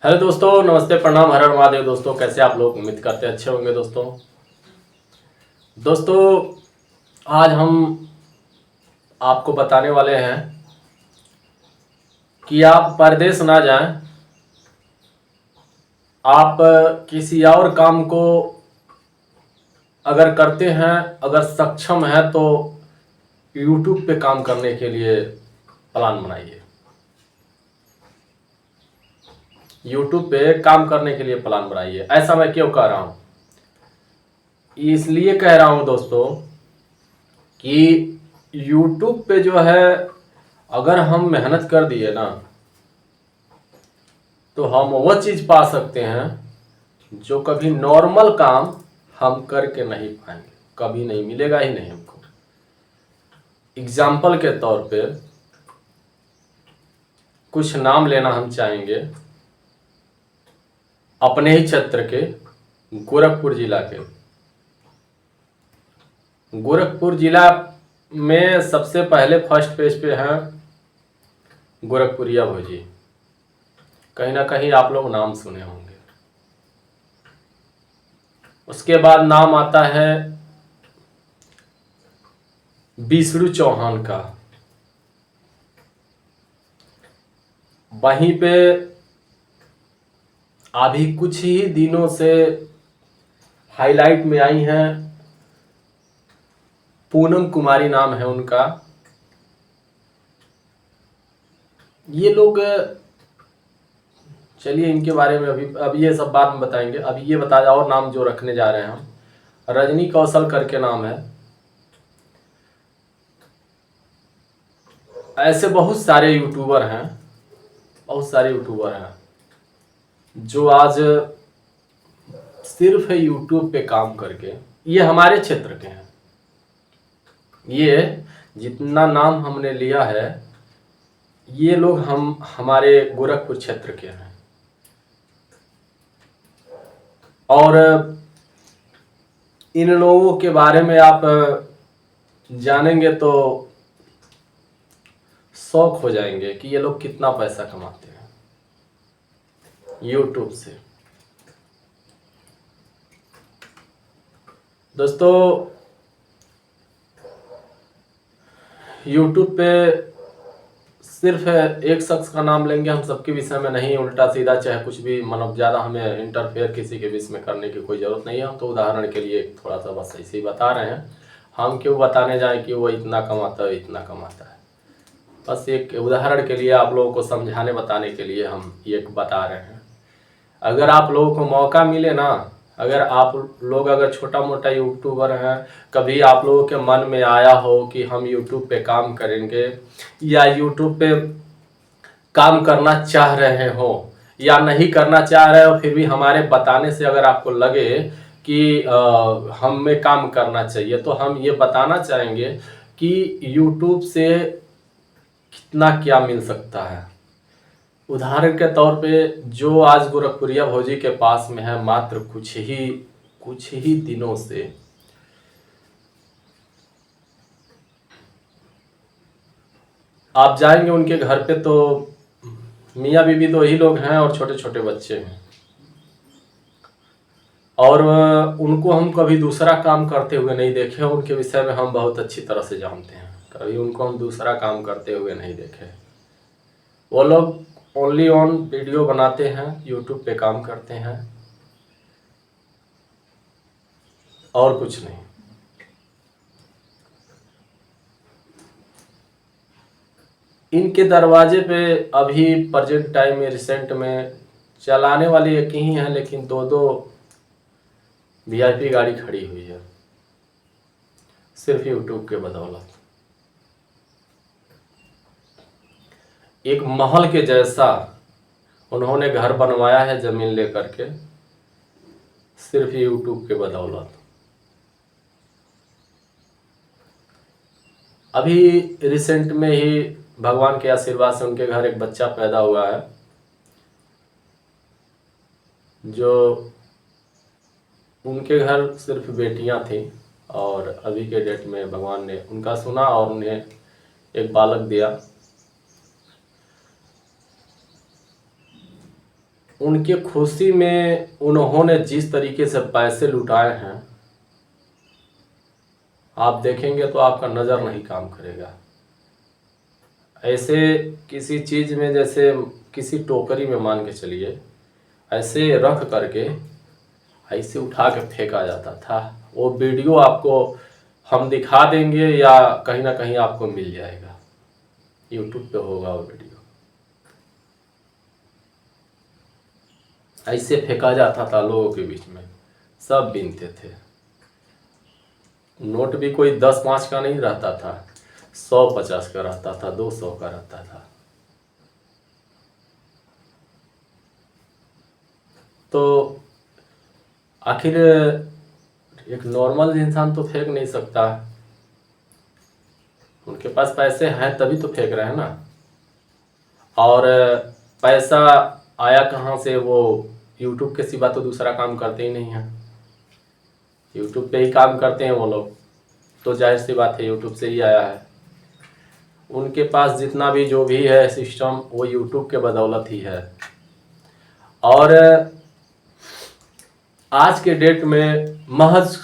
Hello दोस्तों, नमस्ते, प्रणाम, हर हर महादेव। दोस्तों कैसे आप लोग? उम्मीद करते अच्छे होंगे। दोस्तों आज हम आपको बताने वाले हैं कि आप परदेश ना जाएं। आप किसी और काम को अगर करते हैं, अगर सक्षम है तो YouTube पे काम करने के लिए प्लान बनाइए। YouTube पे काम करने के लिए प्लान बनाइए। ऐसा मैं क्यों कह रहा हूँ? इसलिए कह रहा हूँ दोस्तों कि YouTube पे जो है, अगर हम मेहनत कर दिए ना तो हम वो चीज़ पा सकते हैं जो कभी नॉर्मल काम हम करके नहीं पाएंगे, कभी नहीं मिलेगा ही नहीं हमको। एग्जाम्पल के तौर पे कुछ नाम लेना हम चाहेंगे अपने ही क्षेत्र के, गोरखपुर जिला के। गोरखपुर जिला में सबसे पहले फर्स्ट पेज पे हैं गोरखपुरिया भोजी। कहीं ना कहीं आप लोग नाम सुने होंगे। उसके बाद नाम आता है विष्णु चौहान का। वहीं पे अभी कुछ ही दिनों से हाईलाइट में आई हैं पूनम कुमारी, नाम है उनका। ये लोग, चलिए इनके बारे में अभी ये सब बात में बताएंगे। अभी ये बता, और नाम जो रखने जा रहे हैं हम, रजनी कौशल करके नाम है। ऐसे बहुत सारे यूट्यूबर हैं, बहुत सारे यूट्यूबर हैं जो आज सिर्फ यूट्यूब पे काम करके, ये हमारे क्षेत्र के हैं। ये जितना नाम हमने लिया है, ये लोग हमारे गोरखपुर क्षेत्र के हैं। और इन लोगों के बारे में आप जानेंगे तो शौक हो जाएंगे कि ये लोग कितना पैसा कमाते हैं यूट्यूब से। दोस्तों यूट्यूब पे सिर्फ एक शख्स का नाम लेंगे हम, सबके विषय में नहीं, उल्टा सीधा चाहे कुछ भी, मतलब ज़्यादा हमें इंटरफेयर किसी के विषय में करने की कोई ज़रूरत नहीं है। हम तो उदाहरण के लिए थोड़ा सा बस ऐसे ही बता रहे हैं। हम क्यों बताने जाएं कि वो इतना कमाता है, इतना कमाता है। बस एक उदाहरण के लिए, आप लोगों को समझाने बताने के लिए हम ये बता रहे हैं। अगर आप लोगों को मौका मिले ना, अगर आप लोग अगर छोटा मोटा यूट्यूबर हैं, कभी आप लोगों के मन में आया हो कि हम यूट्यूब पे काम करेंगे, या यूट्यूब पे काम करना चाह रहे हो या नहीं करना चाह रहे हो, फिर भी हमारे बताने से अगर आपको लगे कि हमें काम करना चाहिए, तो हम ये बताना चाहेंगे कि यूट्यूब से कितना क्या मिल सकता है। उदाहरण के तौर पे जो आज गोरखपुरिया भौजी के पास में है, मात्र कुछ ही दिनों से आप जाएंगे उनके घर पे तो मियाँ बीबी दो ही लोग हैं और छोटे छोटे बच्चे हैं। और उनको हम कभी दूसरा काम करते हुए नहीं देखे। उनके विषय में हम बहुत अच्छी तरह से जानते हैं, कभी उनको हम दूसरा काम करते हुए नहीं देखे। वो लोग ओनली ऑन वीडियो बनाते हैं, यूट्यूब पे काम करते हैं और कुछ नहीं। इनके दरवाजे पे अभी प्रेजेंट टाइम में, रिसेंट में चलाने वाले एक ही हैं, लेकिन दो दो वीआईपी गाड़ी खड़ी हुई है सिर्फ यूट्यूब के बदौलत। एक महल के जैसा उन्होंने घर बनवाया है जमीन लेकर के, सिर्फ यूट्यूब के बदौलत। अभी रिसेंट में ही भगवान के आशीर्वाद से उनके घर एक बच्चा पैदा हुआ है, जो उनके घर सिर्फ बेटियां थी, और अभी के डेट में भगवान ने उनका सुना और उन्हें एक बालक दिया। उनके खुशी में उन्होंने जिस तरीके से पैसे लुटाए हैं, आप देखेंगे तो आपका नज़र नहीं काम करेगा। ऐसे किसी चीज़ में, जैसे किसी टोकरी में मान के चलिए, ऐसे रख करके ऐसे उठा के फेंका जाता था। वो वीडियो आपको हम दिखा देंगे या कहीं ना कहीं आपको मिल जाएगा, यूट्यूब पे होगा वो वीडियो। ऐसे फेंका जाता था लोगों के बीच में, सब बीनते थे। नोट भी कोई 10-5 का नहीं रहता था, 100-50 का रहता था, 200 का रहता था। तो आखिर एक नॉर्मल इंसान तो फेंक नहीं सकता, उनके पास पैसे हैं तभी तो फेंक रहे हैं ना। और पैसा आया कहाँ से, वो यूट्यूब के सिवा तो दूसरा काम करते ही नहीं हैं। यूट्यूब पे ही काम करते हैं वो लोग, तो जाहिर सी बात है यूट्यूब से ही आया है। उनके पास जितना भी जो भी है सिस्टम, वो यूट्यूब के बदौलत ही है। और आज के डेट में महज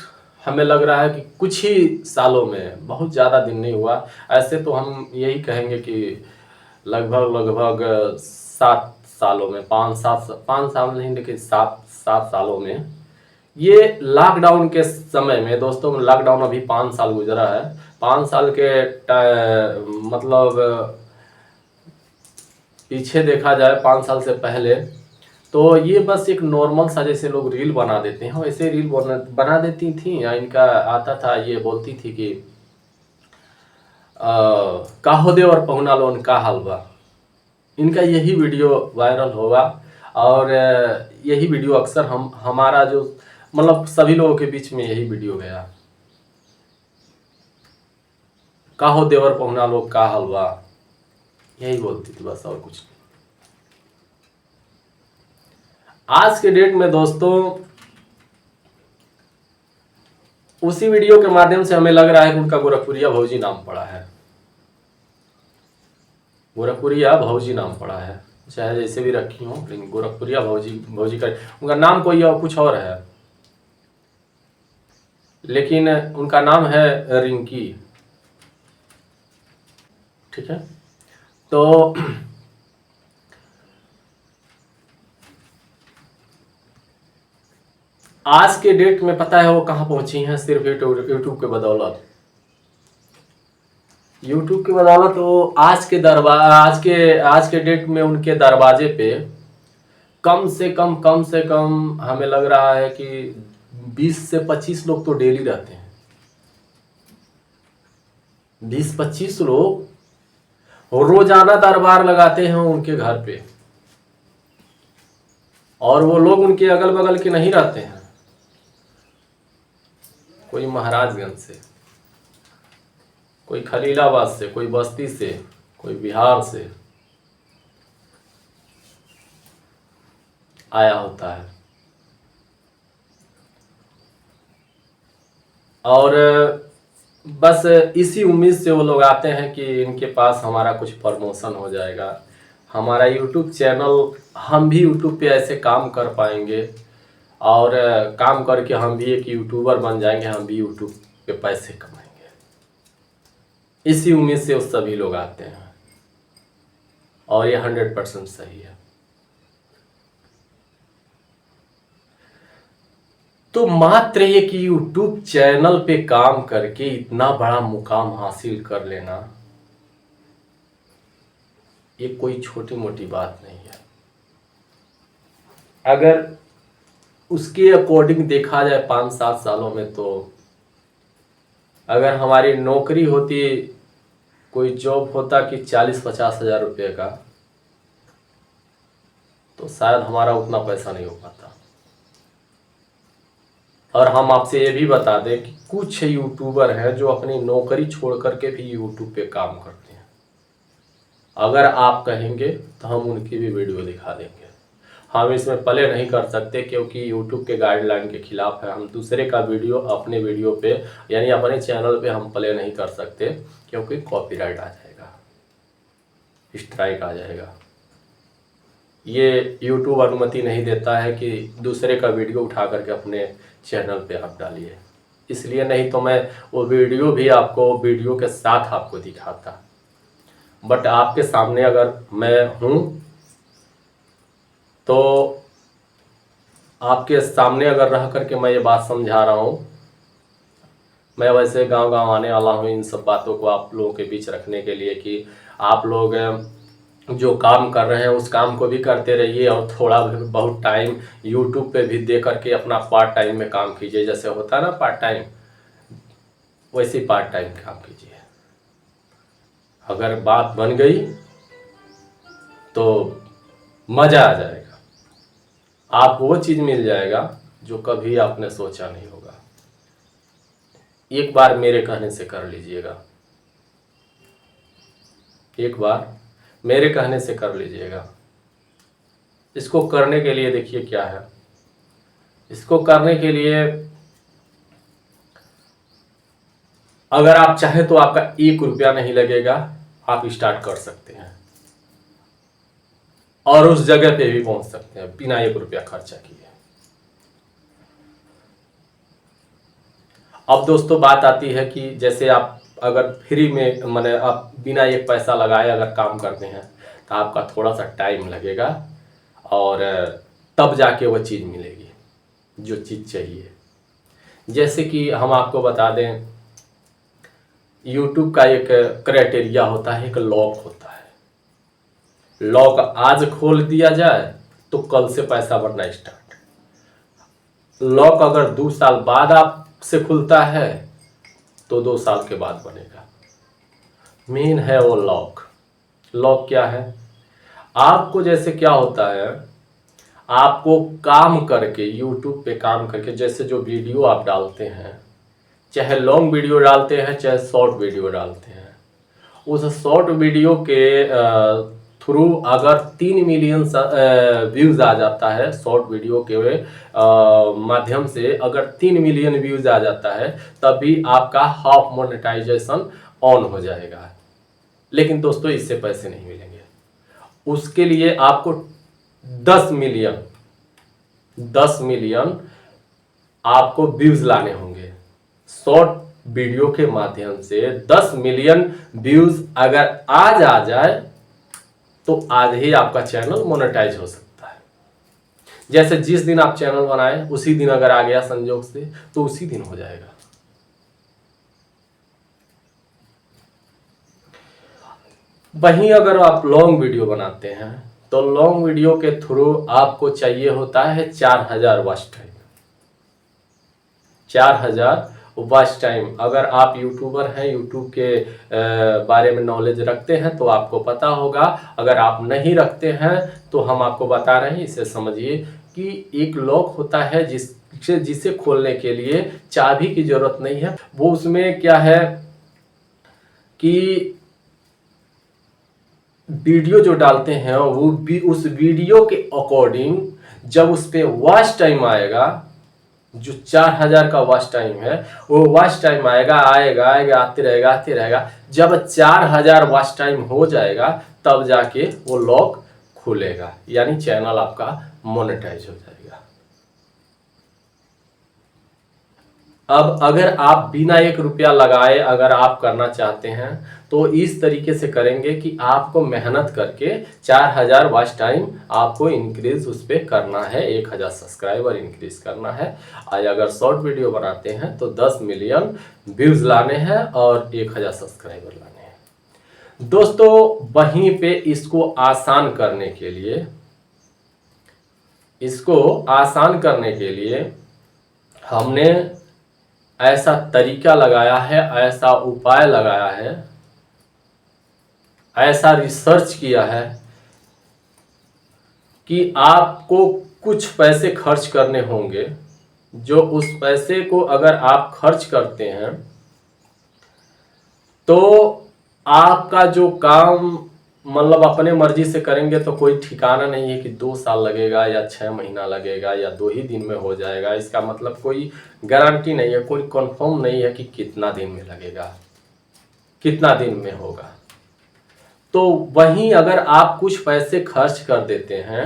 हमें लग रहा है कि कुछ ही सालों में, बहुत ज़्यादा दिन नहीं हुआ, ऐसे तो हम यही कहेंगे कि लगभग 7 सालों में, 5 साल नहीं, लेकिन 7 सालों में, ये लॉकडाउन के समय में दोस्तों, लॉकडाउन अभी 5 साल गुजरा है। 5 साल के मतलब पीछे देखा जाए 5 साल से पहले, तो ये बस एक नॉर्मल सा, जैसे लोग रील बना देते हैं वैसे रील बना देती थी। या इनका आता था, ये बोलती थी कि काहो दे और पहुना लोन का हलवा। इनका यही वीडियो वायरल होगा और यही वीडियो अक्सर हमारा जो मतलब सभी लोगों के बीच में यही वीडियो गया, काहो देवर पहुना लोग का हलवा, यही बोलती थी बस, और कुछ नहीं। आज के डेट में दोस्तों उसी वीडियो के माध्यम से हमें लग रहा है कि उनका गोरखपुरिया भौजी नाम पड़ा है, गोरखपुरिया भौजी नाम पड़ा है, चाहे जैसे भी रखी हो, लेकिन गोरखपुरिया भौजी का उनका नाम कोई और कुछ और है, लेकिन उनका नाम है रिंकी। ठीक है, तो आज के डेट में पता है वो कहाँ पहुंची हैं, सिर्फ यूट्यूब के बदौलत। यूट्यूब की बदौलत वो आज के डेट में उनके दरवाजे पे कम से कम हमें लग रहा है कि 20 से 25 लोग तो डेली रहते हैं। 20-25 लोग रोजाना दरबार लगाते हैं उनके घर पे, और वो लोग उनके अगल बगल के नहीं रहते हैं, कोई महाराजगंज से, कोई खलीलाबाद से, कोई बस्ती से, कोई बिहार से आया होता है। और बस इसी उम्मीद से वो लोग आते हैं कि इनके पास हमारा कुछ प्रमोशन हो जाएगा, हमारा यूट्यूब चैनल, हम भी यूट्यूब पे ऐसे काम कर पाएंगे और काम करके हम भी एक यूट्यूबर बन जाएंगे, हम भी यूट्यूब पे पैसे कमाएंगे। इसी उम्मीद से वो सभी लोग आते हैं, और ये 100% सही है। तो मात्र एक यूट्यूब चैनल पे काम करके इतना बड़ा मुकाम हासिल कर लेना, ये कोई छोटी मोटी बात नहीं है। अगर उसके अकॉर्डिंग देखा जाए 5-7 सालों में, तो अगर हमारी नौकरी होती, कोई जॉब होता कि 40-50 हज़ार रुपये का, तो शायद हमारा उतना पैसा नहीं हो पाता। और हम आपसे ये भी बता दें कि कुछ यूट्यूबर हैं जो अपनी नौकरी छोड़ करके भी यूट्यूब पे काम करते हैं। अगर आप कहेंगे तो हम उनकी भी वीडियो दिखा देंगे। हम इसमें प्ले नहीं कर सकते क्योंकि यूट्यूब के गाइडलाइन के खिलाफ है। हम दूसरे का वीडियो अपने वीडियो पे, यानी अपने चैनल पे हम प्ले नहीं कर सकते, क्योंकि कॉपीराइट आ जाएगा, स्ट्राइक आ जाएगा। ये यूट्यूब अनुमति नहीं देता है कि दूसरे का वीडियो उठा करके अपने चैनल पे आप डालिए। इसलिए नहीं तो मैं वो वीडियो भी आपको वीडियो के साथ आपको दिखाता, बट आपके सामने अगर मैं हूँ तो आपके सामने अगर रह करके मैं ये बात समझा रहा हूँ। मैं वैसे गांव गांव आने वाला हूँ इन सब बातों को आप लोगों के बीच रखने के लिए कि आप लोग जो काम कर रहे हैं उस काम को भी करते रहिए और थोड़ा बहुत टाइम यूट्यूब पे भी दे करके अपना पार्ट टाइम में काम कीजिए। जैसे होता है ना पार्ट टाइम, वैसे पार्ट टाइम काम कीजिए। अगर बात बन गई तो मज़ा आ जाएगा, आप वो चीज़ मिल जाएगा जो कभी आपने सोचा नहीं होगा। एक बार मेरे कहने से कर लीजिएगा, एक बार मेरे कहने से कर लीजिएगा। इसको करने के लिए देखिए क्या है, इसको करने के लिए अगर आप चाहें तो आपका 1 रुपया नहीं लगेगा, आप स्टार्ट कर सकते हैं और उस जगह पे भी पहुंच सकते हैं बिना 1 रुपया खर्चा किए। अब दोस्तों बात आती है कि जैसे आप अगर फ्री में माने आप बिना एक पैसा लगाए अगर काम करते हैं तो आपका थोड़ा सा टाइम लगेगा और तब जाके वो चीज़ मिलेगी जो चीज़ चाहिए। जैसे कि हम आपको बता दें, यूट्यूब का एक क्राइटेरिया होता है, एक लॉक होता है। लॉक आज खोल दिया जाए तो कल से पैसा बढ़ना स्टार्ट। लॉक अगर 2 साल बाद आपसे खुलता है तो 2 साल के बाद बनेगा। मेन है वो लॉक। लॉक क्या है? आपको जैसे क्या होता है, आपको काम करके यूट्यूब पे काम करके जैसे जो वीडियो आप डालते हैं, चाहे लॉन्ग वीडियो डालते हैं चाहे शॉर्ट वीडियो डालते हैं, उस शॉर्ट वीडियो के थ्रू अगर 3 मिलियन व्यूज़ आ जाता है, शॉर्ट वीडियो के माध्यम से अगर 3 मिलियन व्यूज़ आ जाता है तभी आपका हाफ मोनेटाइजेशन ऑन हो जाएगा। लेकिन दोस्तों इससे पैसे नहीं मिलेंगे, उसके लिए आपको 10 मिलियन आपको व्यूज़ लाने होंगे। शॉर्ट वीडियो के माध्यम से 10 मिलियन व्यूज़ अगर आज आ जाए तो आज ही आपका चैनल मोनेटाइज हो सकता है। जैसे जिस दिन आप चैनल बनाए उसी दिन अगर आ गया संजोग से तो उसी दिन हो जाएगा। वहीं अगर आप लॉन्ग वीडियो बनाते हैं तो लॉन्ग वीडियो के थ्रू आपको चाहिए होता है 4000 वॉच टाइम। 4000 watch time. अगर आप यूट्यूबर हैं, यूट्यूब के बारे में नॉलेज रखते हैं तो आपको पता होगा। अगर आप नहीं रखते हैं तो हम आपको बता रहे हैं, इसे समझिए कि एक लॉक होता है जिसे खोलने के लिए चाबी की जरूरत नहीं है। वो उसमें क्या है कि वीडियो जो डालते हैं वो भी उस वीडियो के अकॉर्डिंग जब उस पर वॉच टाइम आएगा, जो 4000 का वॉच टाइम है वो वॉच टाइम आएगा आते रहेगा। जब 4000 वॉच टाइम हो जाएगा तब जाके वो लॉक खुलेगा, यानी चैनल आपका मोनेटाइज हो जाएगा। अब अगर आप बिना 1 रुपया लगाए अगर आप करना चाहते हैं तो इस तरीके से करेंगे कि आपको मेहनत करके 4000 वॉच टाइम आपको इंक्रीज उस पर करना है, 1000 सब्सक्राइबर इंक्रीज करना है। आज अगर शॉर्ट वीडियो बनाते हैं तो 10 मिलियन व्यूज लाने हैं और 1000 सब्सक्राइबर लाने हैं। दोस्तों वहीं पे इसको आसान करने के लिए हमने ऐसा तरीका लगाया है, ऐसा उपाय लगाया है, ऐसा रिसर्च किया है कि आपको कुछ पैसे खर्च करने होंगे, जो उस पैसे को अगर आप खर्च करते हैं तो आपका जो काम मतलब अपने मर्जी से करेंगे तो कोई ठिकाना नहीं है कि 2 साल लगेगा या 6 महीना लगेगा या 2 ही दिन में हो जाएगा। इसका मतलब कोई गारंटी नहीं है, कोई कंफर्म नहीं है कि कितना दिन में लगेगा, कितना दिन में होगा। तो वहीं अगर आप कुछ पैसे खर्च कर देते हैं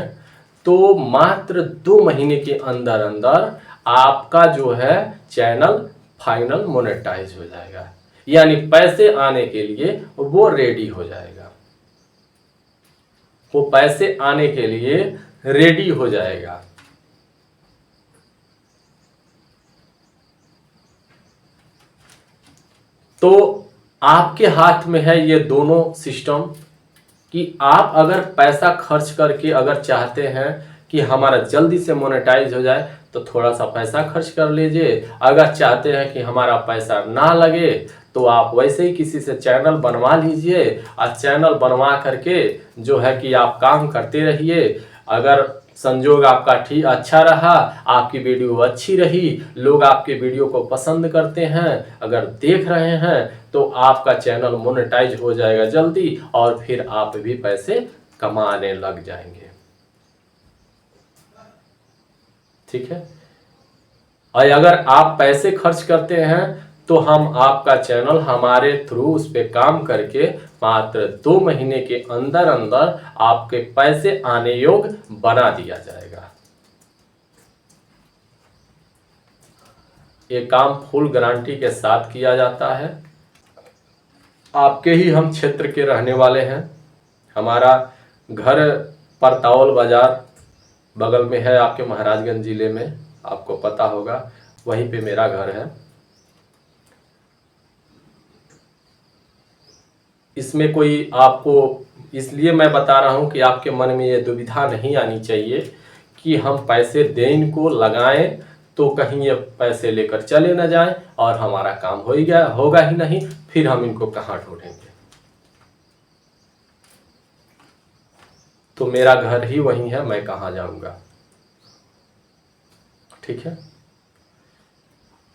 तो मात्र 2 महीने के अंदर अंदर आपका जो है चैनल फाइनल मोनेटाइज हो जाएगा, यानी पैसे आने के लिए वो रेडी हो जाएगा, वो पैसे आने के लिए रेडी हो जाएगा। तो आपके हाथ में है ये दोनों सिस्टम कि आप अगर पैसा खर्च करके अगर चाहते हैं कि हमारा जल्दी से मोनेटाइज हो जाए तो थोड़ा सा पैसा खर्च कर लीजिए, अगर चाहते हैं कि हमारा पैसा ना लगे तो आप वैसे ही किसी से चैनल बनवा लीजिए और चैनल बनवा करके जो है कि आप काम करते रहिए। अगर संजोग आपका ठीक अच्छा रहा, आपकी वीडियो अच्छी रही, लोग आपके वीडियो को पसंद करते हैं, अगर देख रहे हैं तो आपका चैनल मोनेटाइज हो जाएगा जल्दी और फिर आप भी पैसे कमाने लग जाएंगे। ठीक है। और अगर आप पैसे खर्च करते हैं तो हम आपका चैनल हमारे थ्रू उस पर काम करके मात्र 2 महीने के अंदर अंदर आपके पैसे आने योग्य बना दिया जाएगा। ये काम फुल गारंटी के साथ किया जाता है। आपके ही हम क्षेत्र के रहने वाले हैं। हमारा घर परतावल बाजार बगल में है, आपके महाराजगंज जिले में, आपको पता होगा, वहीं पे मेरा घर है। इसमें कोई आपको इसलिए मैं बता रहा हूं कि आपके मन में ये दुविधा नहीं आनी चाहिए कि हम पैसे दें इनको लगाएं तो कहीं ये पैसे लेकर चले ना जाएं और हमारा काम होगा ही नहीं, फिर हम इनको कहां ढूंढेंगे। तो मेरा घर ही वहीं है, मैं कहां जाऊंगा। ठीक है।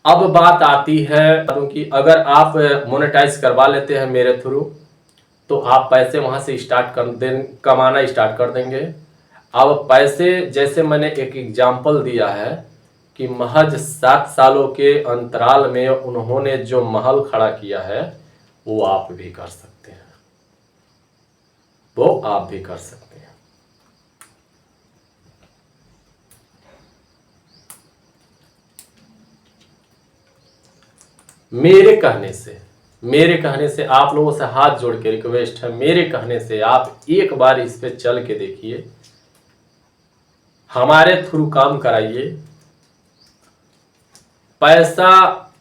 अब बात आती है कि अगर आप मोनेटाइज करवा लेते हैं मेरे थ्रू तो आप पैसे वहां से कमाना स्टार्ट कर देंगे। अब पैसे, जैसे मैंने एक एग्जाम्पल दिया है कि महज 7 सालों के अंतराल में उन्होंने जो महल खड़ा किया है वो आप भी कर सकते हैं, वो आप भी कर सकते हैं। मेरे कहने से आप लोगों से हाथ जोड़ के रिक्वेस्ट है, मेरे कहने से आप एक बार इस पे चल के देखिए, हमारे थ्रू काम कराइए, पैसा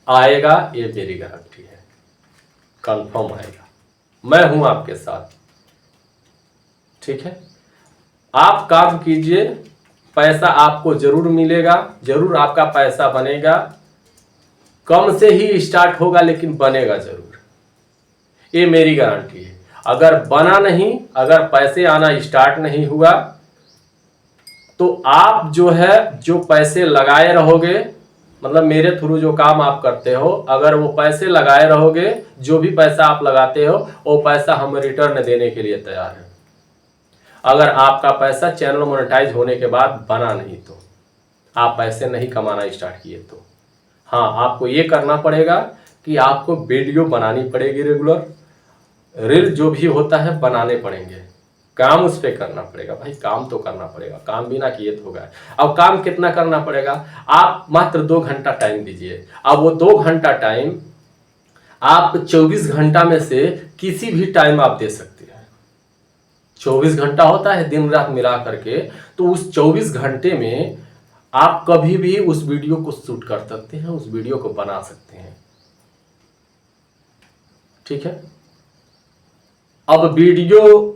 आएगा, ये मेरी गारंटी है, कंफर्म आएगा, मैं हूं आपके साथ। ठीक है। आप काम कीजिए, पैसा आपको जरूर मिलेगा, जरूर आपका पैसा बनेगा, कम से ही स्टार्ट होगा लेकिन बनेगा जरूर, ये मेरी गारंटी है। अगर बना नहीं, अगर पैसे आना स्टार्ट नहीं हुआ तो आप जो है जो पैसे लगाए रहोगे, मतलब मेरे थ्रू जो काम आप करते हो, अगर वो पैसे लगाए रहोगे, जो भी पैसा आप लगाते हो वो पैसा हम रिटर्न देने के लिए तैयार हैं। अगर आपका पैसा चैनल मोनेटाइज होने के बाद बना नहीं तो, आप पैसे नहीं कमाना स्टार्ट किए तो, हाँ आपको ये करना पड़ेगा कि आपको वीडियो बनानी पड़ेगी, रेगुलर रील जो भी होता है बनाने पड़ेंगे, काम उस पर करना पड़ेगा। भाई काम तो करना पड़ेगा, काम बिना किए तो होगा। अब काम कितना करना पड़ेगा, आप मात्र 2 घंटा टाइम दीजिए। अब वो 2 घंटा टाइम आप 24 घंटा में से किसी भी टाइम आप दे सकते हैं। 24 घंटा होता है दिन रात मिला करके, तो उस 24 घंटे में आप कभी भी उस वीडियो को शूट कर सकते हैं, उस वीडियो को बना सकते हैं। ठीक है। अब वीडियो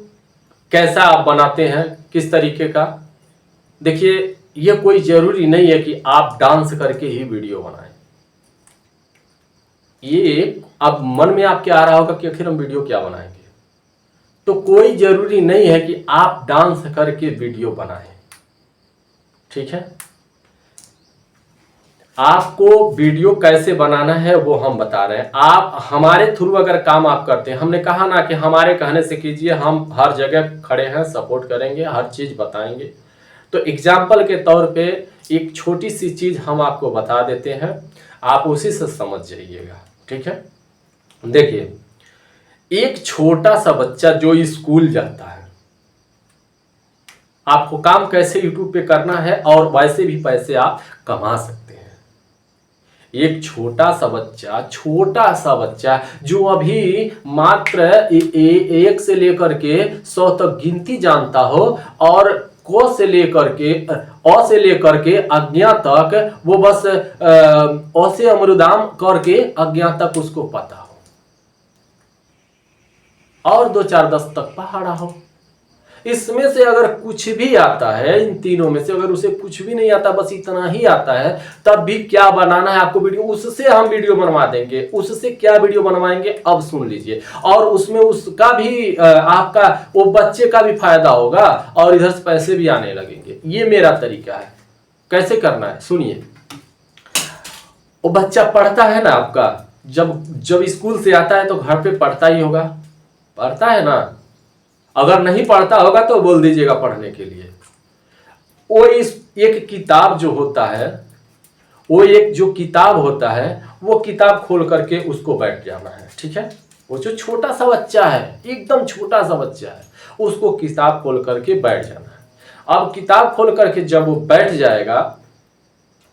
कैसा आप बनाते हैं, किस तरीके का, देखिए ये कोई जरूरी नहीं है कि आप डांस करके ही वीडियो बनाएं। ये अब मन में आपके आ रहा होगा कि आखिर हम वीडियो क्या बनाएंगे, तो कोई जरूरी नहीं है कि आप डांस करके वीडियो बनाएं। ठीक है। आपको वीडियो कैसे बनाना है वो हम बता रहे हैं। आप हमारे थ्रू अगर काम आप करते हैं, हमने कहा ना कि हमारे कहने से कीजिए, हम हर जगह खड़े हैं, सपोर्ट करेंगे, हर चीज बताएंगे। तो एग्जाम्पल के तौर पे एक छोटी सी चीज हम आपको बता देते हैं, आप उसी से समझ जाइएगा। ठीक है। देखिए एक छोटा सा बच्चा जो स्कूल जाता है, आपको काम कैसे यूट्यूब पे करना है और वैसे भी पैसे आप कमा सकते हैं। एक छोटा सा बच्चा जो अभी मात्र एक से लेकर के 100 तक गिनती जानता हो और क से लेकर के अ से लेकर के अज्ञा तक वो बस अ से अमरुदाम करके अज्ञा तक उसको पता हो, और 2 4 10 तक पहाड़ा हो। इसमें से अगर कुछ भी आता है, इन तीनों में से अगर उसे कुछ भी नहीं आता, बस इतना ही आता है, तब भी क्या बनाना है आपको वीडियो, उससे हम वीडियो बनवा देंगे। उससे क्या वीडियो बनवाएंगे अब सुन लीजिए, और उसमें उसका भी आपका वो बच्चे का भी फायदा होगा और इधर से पैसे भी आने लगेंगे। ये मेरा तरीका है। कैसे करना है सुनिए। वो बच्चा पढ़ता है ना आपका, जब स्कूल से आता है तो घर पे पढ़ता ही होगा, पढ़ता है ना। अगर नहीं पढ़ता होगा तो बोल दीजिएगा पढ़ने के लिए। वो इस एक किताब जो होता है, वो एक जो किताब होता है, वो किताब खोल करके उसको बैठ जाना है, ठीक है। वो जो छोटा सा बच्चा है, एकदम छोटा सा बच्चा है, उसको किताब खोल करके बैठ जाना है। अब किताब खोल करके जब वो बैठ जाएगा,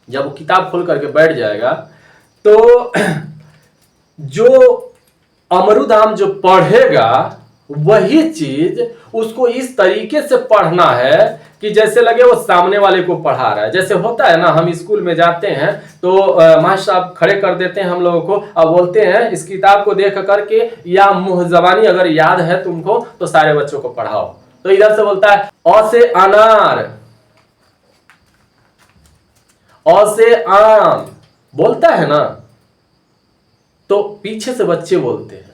जब वो किताब खोल करके बैठ जाएगा तो जो अमरुदाम जो पढ़ेगा वही चीज उसको इस तरीके से पढ़ना है कि जैसे लगे वो सामने वाले को पढ़ा रहा है। जैसे होता है ना, हम स्कूल में जाते हैं तो मास्टर साहब खड़े कर देते हैं हम लोगों को और बोलते हैं इस किताब को देख करके या मुंह जबानी अगर याद है तुमको तो सारे बच्चों को पढ़ाओ। तो इधर से बोलता है अ से अनार, अ से आम, बोलता है ना, तो पीछे से बच्चे बोलते हैं,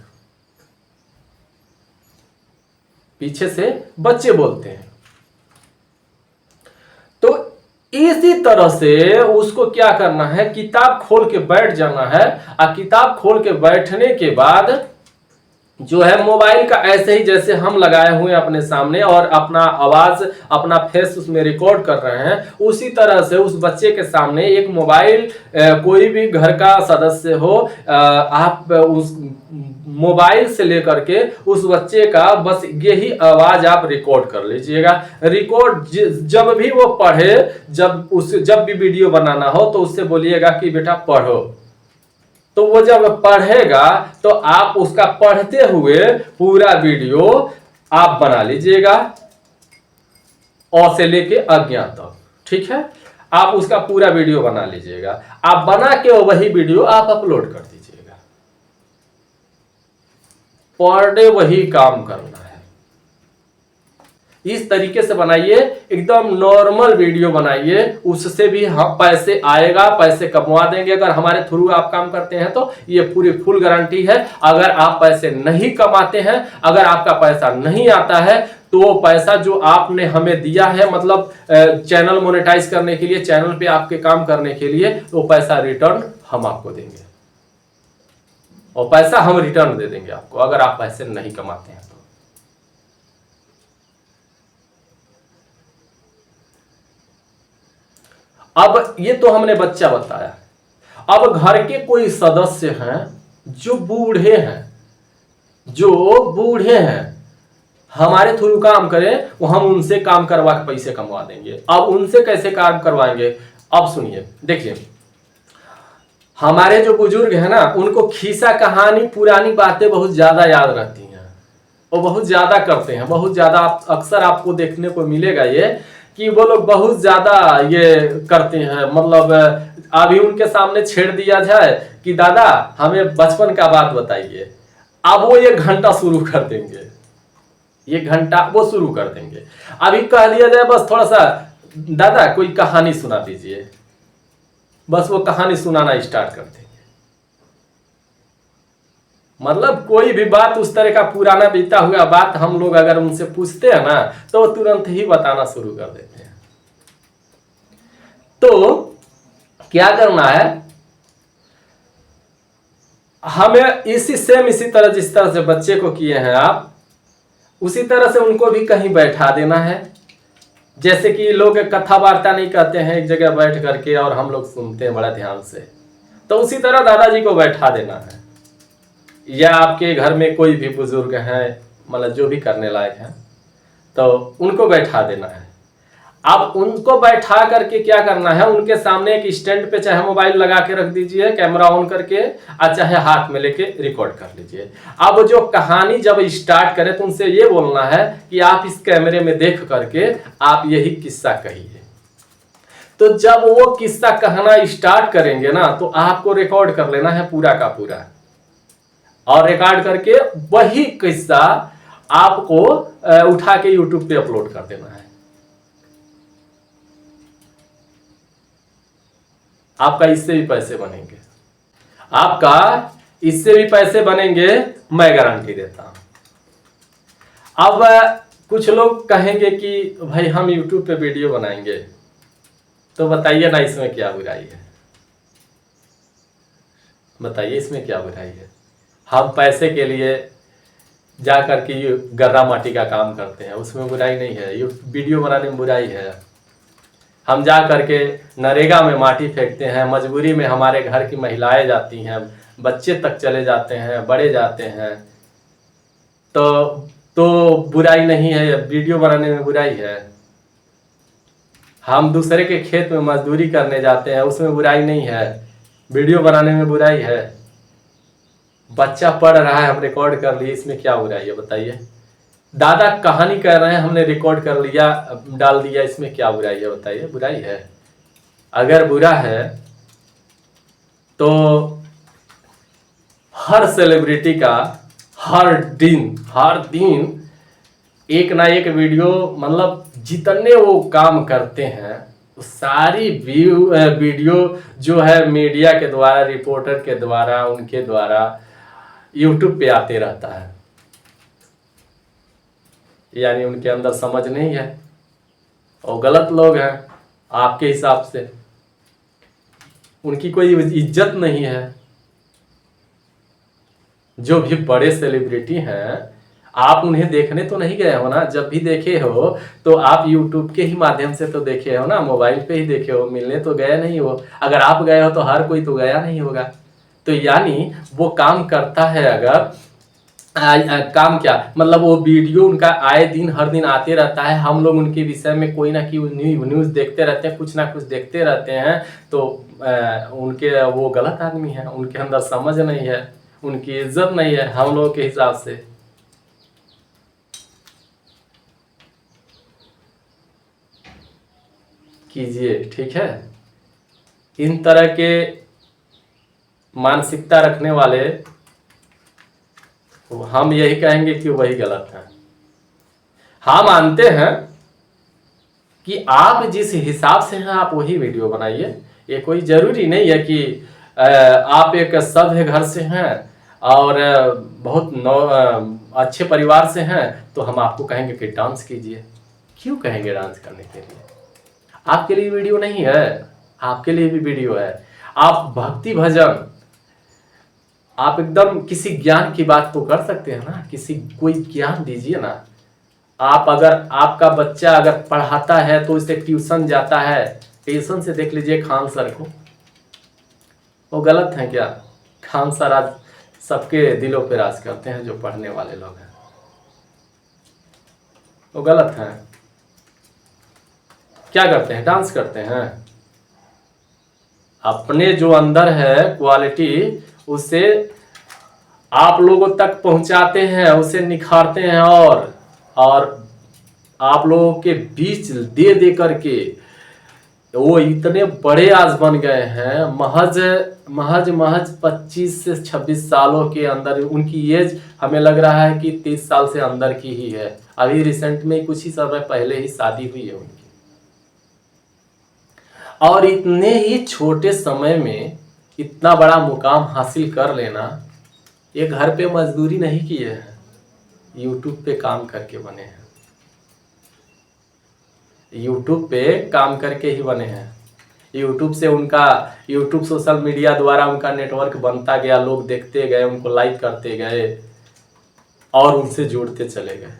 पीछे से बच्चे बोलते हैं। तो इसी तरह से उसको क्या करना है, किताब खोल के बैठ जाना है। और किताब खोल के बैठने के बाद जो है मोबाइल का ऐसे ही जैसे हम लगाए हुए हैं अपने सामने और अपना आवाज अपना फेस उसमें रिकॉर्ड कर रहे हैं, उसी तरह से उस बच्चे के सामने एक मोबाइल, कोई भी घर का सदस्य हो, आप उस मोबाइल से लेकर के उस बच्चे का बस यही आवाज आप रिकॉर्ड कर लीजिएगा। रिकॉर्ड जब भी वो पढ़े, जब भी वीडियो बनाना हो तो उससे बोलिएगा कि बेटा पढ़ो। तो वो जब पढ़ेगा तो आप उसका पढ़ते हुए पूरा वीडियो आप बना लीजिएगा, अ से लेके अज्ञा तक, ठीक है। आप उसका पूरा वीडियो बना लीजिएगा। आप बना के वही वीडियो आप अपलोड कर दीजिएगा। पर डे वही काम करना है। इस तरीके से बनाइए, एकदम नॉर्मल वीडियो बनाइए, उससे भी हम पैसे आएगा, पैसे कमवा देंगे। अगर हमारे थ्रू आप काम करते हैं तो ये पूरी फुल गारंटी है। अगर आप पैसे नहीं कमाते हैं, अगर आपका पैसा नहीं आता है, तो वो पैसा जो आपने हमें दिया है, मतलब चैनल मोनेटाइज करने के लिए, चैनल पे आपके काम करने के लिए, वो पैसा रिटर्न हम आपको देंगे, और पैसा हम रिटर्न दे देंगे आपको अगर आप पैसे नहीं कमाते हैं तो। अब ये तो हमने बच्चा बताया। अब घर के कोई सदस्य हैं जो बूढ़े हैं, हमारे थ्रू काम करें, वो हम उनसे काम करवा के पैसे कमवा देंगे। अब उनसे कैसे काम करवाएंगे, अब सुनिए। देखिए, हमारे जो बुजुर्ग हैं ना, उनको खिस्सा कहानी पुरानी बातें बहुत ज्यादा याद रहती हैं, वो बहुत ज्यादा करते हैं, बहुत ज्यादा। अक्सर आपको देखने को मिलेगा ये कि वो लोग बहुत ज्यादा ये करते हैं। मतलब अभी उनके सामने छेड़ दिया जाए कि दादा हमें बचपन का बात बताइए, अब वो 1 घंटा शुरू कर देंगे, 1 घंटा वो शुरू कर देंगे। अभी कह दिया जाए बस थोड़ा सा दादा कोई कहानी सुना दीजिए, बस वो कहानी सुनाना स्टार्ट कर देंगे। मतलब कोई भी बात उस तरह का पुराना बीता हुआ बात हम लोग अगर उनसे पूछते हैं ना, तो वो तुरंत ही बताना शुरू कर देते हैं। तो क्या करना है हमें, इसी तरह जिस तरह से बच्चे को किए हैं आप, उसी तरह से उनको भी कहीं बैठा देना है। जैसे कि लोग कथा वार्ता नहीं कहते हैं एक जगह बैठ करके और हम लोग सुनते हैं बड़ा ध्यान से, तो उसी तरह दादाजी को बैठा देना है। या आपके घर में कोई भी बुजुर्ग हैं, मतलब जो भी करने लायक हैं, तो उनको बैठा देना है। अब उनको बैठा करके क्या करना है, उनके सामने एक स्टैंड पे चाहे मोबाइल लगा के रख दीजिए, कैमरा ऑन करके, और चाहे हाथ में लेके रिकॉर्ड कर लीजिए। अब जो कहानी जब स्टार्ट करें तो उनसे ये बोलना है कि आप इस कैमरे में देख करके आप यही किस्सा कहिए। तो जब वो किस्सा कहना स्टार्ट करेंगे ना, तो आपको रिकॉर्ड कर लेना है पूरा का पूरा, और रिकॉर्ड करके वही किस्सा आपको उठा के यूट्यूब पे अपलोड कर देना है। आपका इससे भी पैसे बनेंगे, आपका इससे भी पैसे बनेंगे, मैं गारंटी देता हूं। अब कुछ लोग कहेंगे कि भाई हम यूट्यूब पे वीडियो बनाएंगे, तो बताइए ना इसमें क्या बुराई है, बताइए इसमें क्या बुराई है। हम पैसे के लिए जा करके गर्रा माटी का काम करते हैं, उसमें बुराई नहीं है। ये वीडियो बनाने में बुराई है। हम जा करके नरेगा में माटी फेंकते हैं, मजबूरी में हमारे घर की महिलाएं जाती हैं, बच्चे तक चले जाते हैं, बड़े जाते हैं, तो बुराई नहीं है, वीडियो बनाने में बुराई है। हम दूसरे के खेत में मजदूरी करने जाते हैं, उसमें बुराई नहीं है, वीडियो बनाने में बुराई है। बच्चा पढ़ रहा है, हम रिकॉर्ड कर लिए, इसमें क्या बुराई है बताइए। दादा कहानी कह रहे हैं, हमने रिकॉर्ड कर लिया, डाल दिया, इसमें क्या बुराई है बताइए। बुराई है। अगर बुरा है तो हर सेलिब्रिटी का हर दिन एक ना एक वीडियो, मतलब जितने वो काम करते हैं सारी वीडियो जो है मीडिया के द्वारा, रिपोर्टर के द्वारा, उनके द्वारा यूट्यूब पे आते रहता है। यानी उनके अंदर समझ नहीं है और गलत लोग हैं आपके हिसाब से, उनकी कोई इज्जत नहीं है। जो भी बड़े सेलिब्रिटी हैं, आप उन्हें देखने तो नहीं गए हो ना, जब भी देखे हो तो आप यूट्यूब के ही माध्यम से तो देखे हो ना, मोबाइल पे ही देखे हो, मिलने तो गए नहीं हो। अगर आप गए हो तो हर कोई तो गया नहीं होगा। तो यानी वो काम करता है, अगर काम क्या मतलब, वो वीडियो उनका आए दिन हर दिन आते रहता है, हम लोग उनके विषय में कोई ना कोई न्यूज़ देखते रहते हैं, कुछ ना कुछ देखते रहते हैं, तो उनके वो गलत आदमी है, उनके अंदर समझ नहीं है, उनकी इज्जत नहीं है हम लोगों के हिसाब से। कीजिए, ठीक है। इन तरह के मानसिकता रखने वाले, हम यही कहेंगे कि वही गलत है। हाँ, मानते हैं कि आप जिस हिसाब से हैं आप वही वीडियो बनाइए। ये कोई जरूरी नहीं है कि आप एक सभ्य घर से हैं और बहुत अच्छे परिवार से हैं तो हम आपको कहेंगे कि डांस कीजिए। क्यों कहेंगे डांस करने के लिए? आपके लिए वीडियो नहीं है, आपके लिए भी वीडियो है। आप भक्ति भजन, आप एकदम किसी ज्ञान की बात तो कर सकते हैं ना, किसी कोई ज्ञान दीजिए ना। आप अगर आपका बच्चा अगर पढ़ाता है तो उसे ट्यूशन जाता है, ट्यूशन से देख लीजिए खान सर को, वो गलत है क्या? खान सर आज सबके दिलों पे राज करते हैं, जो पढ़ने वाले लोग हैं, वो गलत है। क्या करते हैं? डांस करते हैं। अपने जो अंदर है क्वालिटी, उसे आप लोगों तक पहुंचाते हैं, उसे निखारते हैं, और आप लोगों के बीच दे दे करके वो इतने बड़े आज बन गए हैं। महज महज महज 25 से 26 सालों के अंदर, उनकी एज हमें लग रहा है कि 30 साल से अंदर की ही है। अभी रिसेंट में कुछ ही समय पहले ही शादी हुई है उनकी, और इतने ही छोटे समय में इतना बड़ा मुकाम हासिल कर लेना, ये घर पे मजदूरी नहीं किए हैं, यूट्यूब पे काम करके बने हैं। यूट्यूब पे काम करके ही बने हैं। यूट्यूब से उनका, यूट्यूब सोशल मीडिया द्वारा उनका नेटवर्क बनता गया, लोग देखते गए, उनको लाइक करते गए और उनसे जुड़ते चले गए।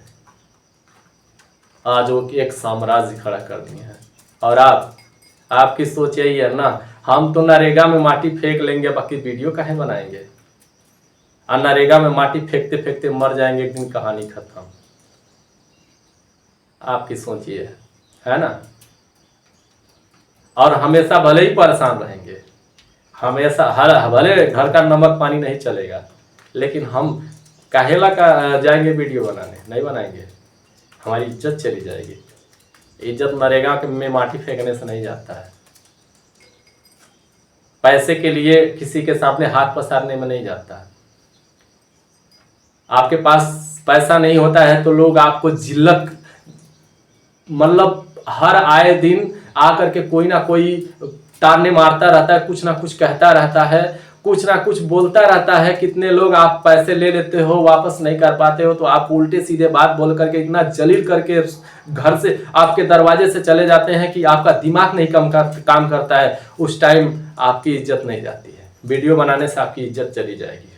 आज वो एक साम्राज्य खड़ा कर दिए हैं। और आपकी सोच यही है ना, हम तो नरेगा में माटी फेंक लेंगे, बाकी वीडियो काहे बनाएंगे? और नरेगा में माटी फेंकते फेंकते मर जाएंगे, एक दिन कहानी खत्म। आपकी सोचिए, है ना। और हमेशा भले ही परेशान रहेंगे, हमेशा हर भले घर का नमक पानी नहीं चलेगा, लेकिन हम काहेला का जाएंगे वीडियो बनाने, नहीं बनाएंगे, हमारी इज्जत चली जाएगी। इज्जत नरेगा में माटी फेंकने से नहीं जाता है, पैसे के लिए किसी के सामने हाथ पसारने में नहीं जाता है। आपके पास पैसा नहीं होता है तो लोग आपको जिल्लत, मतलब हर आए दिन आकर के कोई ना कोई ताने मारता रहता है, कुछ ना कुछ कहता रहता है, कुछ ना कुछ बोलता रहता है। कितने लोग आप पैसे ले लेते हो, वापस नहीं कर पाते हो, तो आप उल्टे सीधे बात बोल करके इतना जलील करके घर से, आपके दरवाजे से चले जाते हैं कि आपका दिमाग नहीं काम करता है। उस टाइम आपकी इज्जत नहीं जाती है, वीडियो बनाने से आपकी इज्जत चली जाएगी।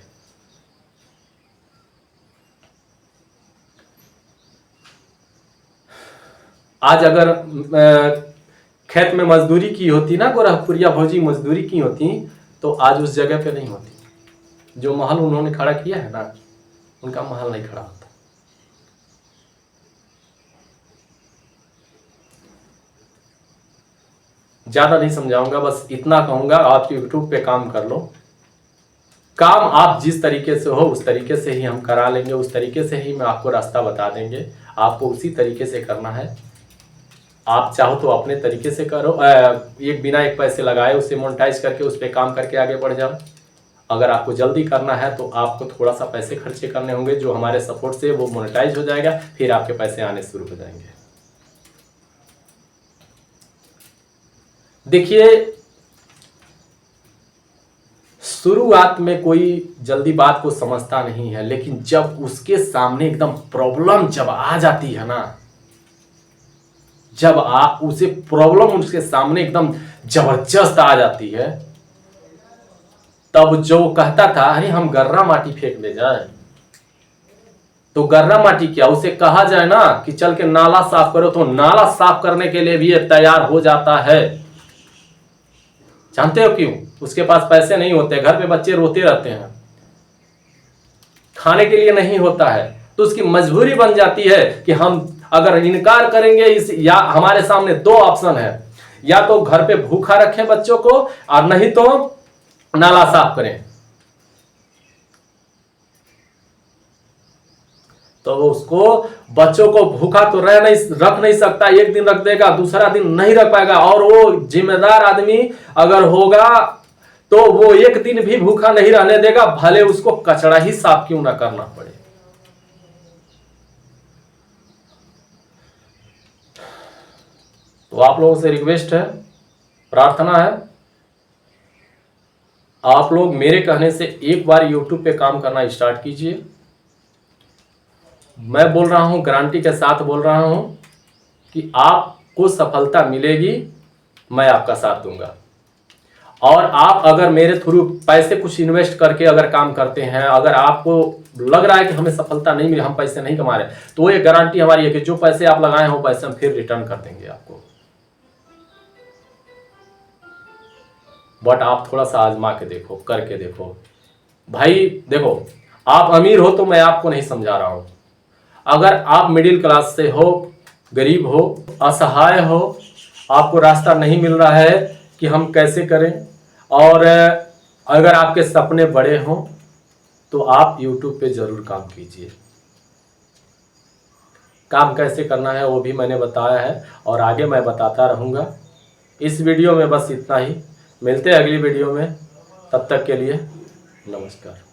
आज अगर खेत में मजदूरी की होती ना, गोरखपुरिया भौजी मजदूरी की होती, तो आज उस जगह पे नहीं होती। जो महल उन्होंने खड़ा किया है ना, उनका महल नहीं खड़ा होता। ज्यादा नहीं समझाऊंगा, बस इतना कहूंगा, आप यूट्यूब पे काम कर लो। काम आप जिस तरीके से हो उस तरीके से ही हम करा लेंगे, उस तरीके से ही मैं आपको रास्ता बता देंगे, आपको उसी तरीके से करना है। आप चाहो तो अपने तरीके से करो, एक बिना एक पैसे लगाए उसे मोनेटाइज करके उस पर काम करके आगे बढ़ जाओ। अगर आपको जल्दी करना है तो आपको थोड़ा सा पैसे खर्चे करने होंगे, जो हमारे सपोर्ट से वो मोनेटाइज हो जाएगा, फिर आपके पैसे आने शुरू हो जाएंगे। देखिए, शुरुआत में कोई जल्दी बात को समझता नहीं है, लेकिन जब उसके सामने एकदम प्रॉब्लम जब आ जाती है ना, जब आप उसे प्रॉब्लम उसके सामने एकदम जबरदस्त आ जाती है, तब जो कहता था अरे हम गर्रा माटी फेंक ले जाए, तो गर्रा माटी क्या, उसे कहा जाए ना कि चल के नाला साफ करो, तो नाला साफ करने के लिए भी ये तैयार हो जाता है। जानते हो क्यों? उसके पास पैसे नहीं होते, घर पे बच्चे रोते रहते हैं, खाने के लिए नहीं होता है, तो उसकी मजबूरी बन जाती है कि हम अगर इनकार करेंगे इस, या हमारे सामने दो ऑप्शन है, या तो घर पे भूखा रखें बच्चों को, और नहीं तो नाला साफ करें। तो उसको बच्चों को भूखा तो रख नहीं सकता, एक दिन रख देगा, दूसरा दिन नहीं रख पाएगा। और वो जिम्मेदार आदमी अगर होगा तो वो एक दिन भी भूखा नहीं रहने देगा, भले उसको कचरा ही साफ क्यों ना करना पड़े। तो आप लोगों से रिक्वेस्ट है, प्रार्थना है, आप लोग मेरे कहने से एक बार YouTube पे काम करना स्टार्ट कीजिए। मैं बोल रहा हूं, गारंटी के साथ बोल रहा हूं कि आपको सफलता मिलेगी, मैं आपका साथ दूंगा। और आप अगर मेरे थ्रू पैसे कुछ इन्वेस्ट करके अगर काम करते हैं, अगर आपको लग रहा है कि हमें सफलता नहीं मिली, हम पैसे नहीं कमा रहे, तो ये गारंटी हमारी है कि जो पैसे आप लगाए हो पैसे हम फिर रिटर्न कर देंगे आपको। बट आप थोड़ा सा आजमा के देखो, करके देखो भाई। देखो, आप अमीर हो तो मैं आपको नहीं समझा रहा हूं, अगर आप मिडिल क्लास से हो, गरीब हो, असहाय हो, आपको रास्ता नहीं मिल रहा है कि हम कैसे करें, और अगर आपके सपने बड़े हों, तो आप YouTube पे जरूर काम कीजिए। काम कैसे करना है वो भी मैंने बताया है, और आगे मैं बताता रहूँगा। इस वीडियो में बस इतना ही, मिलते हैं अगली वीडियो में, तब तक के लिए नमस्कार।